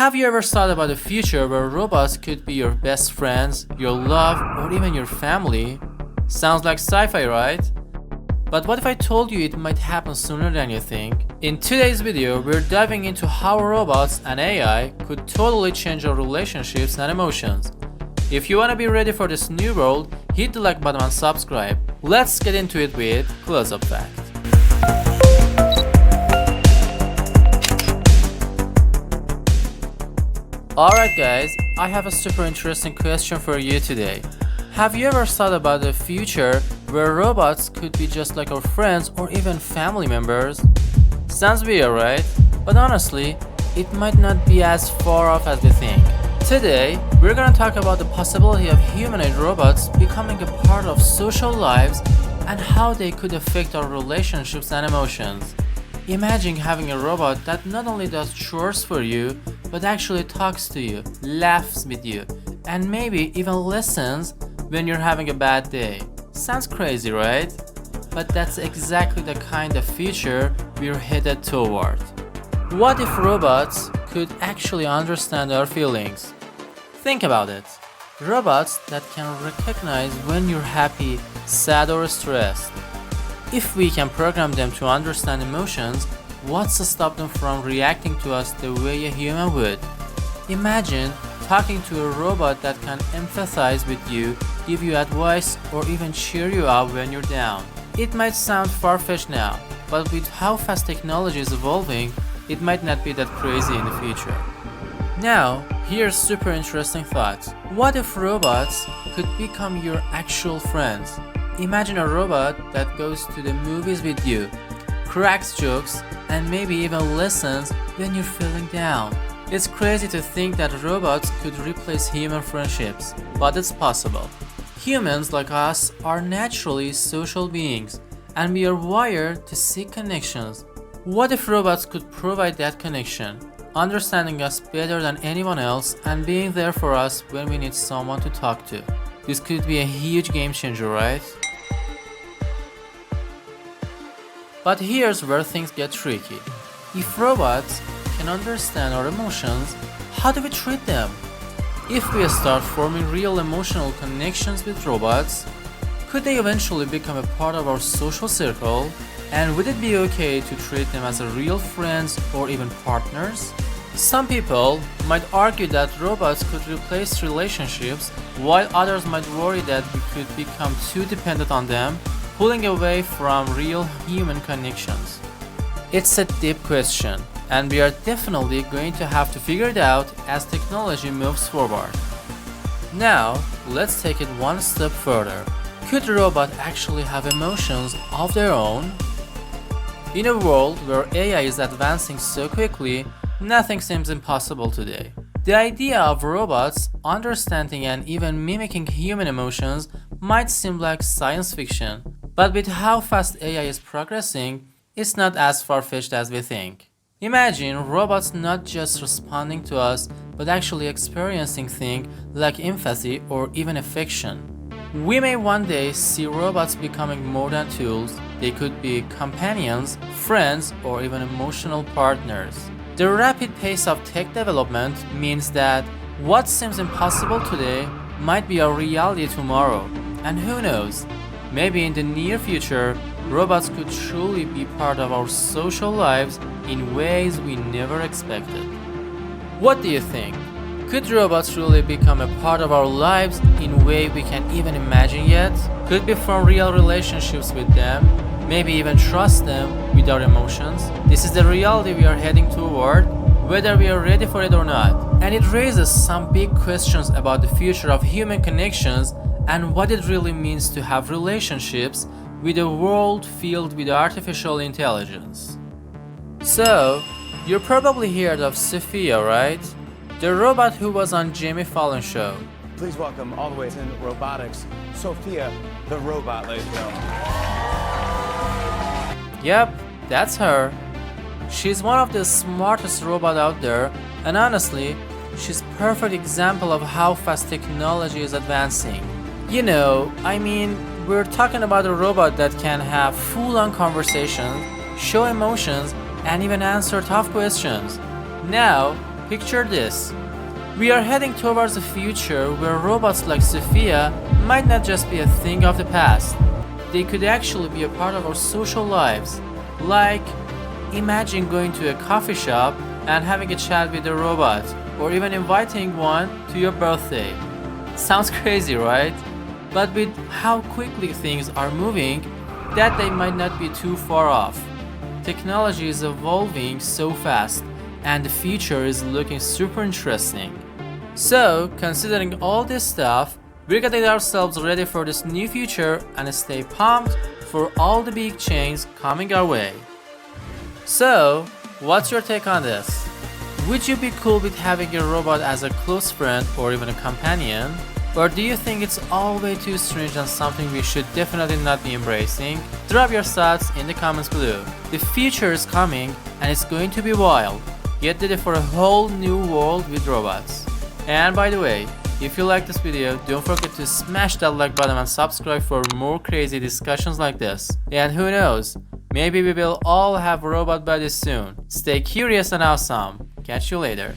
Have you ever thought about a future where robots could be your best friends, your love, or even your family? Sounds like sci-fi, right? But what if I told you it might happen sooner than you think? In today's video, we're diving into how robots and AI could totally change our relationships and emotions. If you want to be ready for this new world, hit the like button and subscribe. Let's get into it with Close-Up Fact. Alright guys, I have a super interesting question for you today. Have you ever thought about a future where robots could be just like our friends or even family members? Sounds weird, right? But honestly, it might not be as far off as we think. Today, we're gonna talk about the possibility of humanoid robots becoming a part of social lives and how they could affect our relationships and emotions. Imagine having a robot that not only does chores for you, but actually talks to you, laughs with you, and maybe even listens when you're having a bad day. Sounds crazy, right? But that's exactly the kind of future we're headed toward. What if robots could actually understand our feelings? Think about it. Robots that can recognize when you're happy, sad, or stressed. If we can program them to understand emotions, what's to stop them from reacting to us the way a human would? Imagine talking to a robot that can empathize with you, give you advice, or even cheer you up when you're down. It might sound far-fetched now, but with how fast technology is evolving, it might not be that crazy in the future. Now, here's super interesting thought. What if robots could become your actual friends? Imagine a robot that goes to the movies with you, cracks jokes, and maybe even listens when you're feeling down. It's crazy to think that robots could replace human friendships, but it's possible. Humans like us are naturally social beings, and we are wired to seek connections. What if robots could provide that connection, understanding us better than anyone else and being there for us when we need someone to talk to? This could be a huge game changer, right? But here's where things get tricky. If robots can understand our emotions, how do we treat them? If we start forming real emotional connections with robots, could they eventually become a part of our social circle? And would it be okay to treat them as real friends or even partners? Some people might argue that robots could replace relationships, while others might worry that we could become too dependent on them, pulling away from real human connections. It's a deep question, and we are definitely going to have to figure it out as technology moves forward. Now, let's take it one step further. Could a robot actually have emotions of their own? In a world where AI is advancing so quickly, nothing seems impossible today. The idea of robots understanding and even mimicking human emotions might seem like science fiction, but with how fast AI is progressing, it's not as far-fetched as we think. Imagine robots not just responding to us, but actually experiencing things like empathy or even affection. We may one day see robots becoming more than tools. They could be companions, friends, or even emotional partners. The rapid pace of tech development means that what seems impossible today might be a reality tomorrow. And who knows, maybe in the near future, robots could truly be part of our social lives in ways we never expected. What do you think? Could robots really become a part of our lives in a way we can't even imagine yet? Could we form real relationships with them? Maybe even trust them with our emotions? This is the reality we are heading toward, whether we are ready for it or not. And it raises some big questions about the future of human connections and what it really means to have relationships with a world filled with artificial intelligence. So, you probably heard of Sophia, right? The robot who was on Jimmy Fallon's show. Please welcome all the way in robotics, Sophia the robot, ladies and gentlemen. Yep, that's her. She's one of the smartest robots out there, and honestly, she's a perfect example of how fast technology is advancing. You know, we're talking about a robot that can have full-on conversations, show emotions, and even answer tough questions. Now, Picture this. We are heading towards a future where robots like Sophia might not just be a thing of the past. They could actually be a part of our social lives. Like, imagine going to a coffee shop and having a chat with a robot, or even inviting one to your birthday. Sounds crazy, right? But with how quickly things are moving, that day might not be too far off. Technology is evolving so fast, and the future is looking super interesting. So, considering all this stuff, we're getting ourselves ready for this new future and stay pumped for all the big changes coming our way. So, what's your take on this? Would you be cool with having a robot as a close friend or even a companion? Or do you think it's all way too strange and something we should definitely not be embracing? Drop your thoughts in the comments below. The future is coming and it's going to be wild. Get ready for a whole new world with robots. And by the way, if you like this video, don't forget to smash that like button and subscribe for more crazy discussions like this. And who knows, maybe we will all have robot buddies soon. Stay curious and awesome. Catch you later.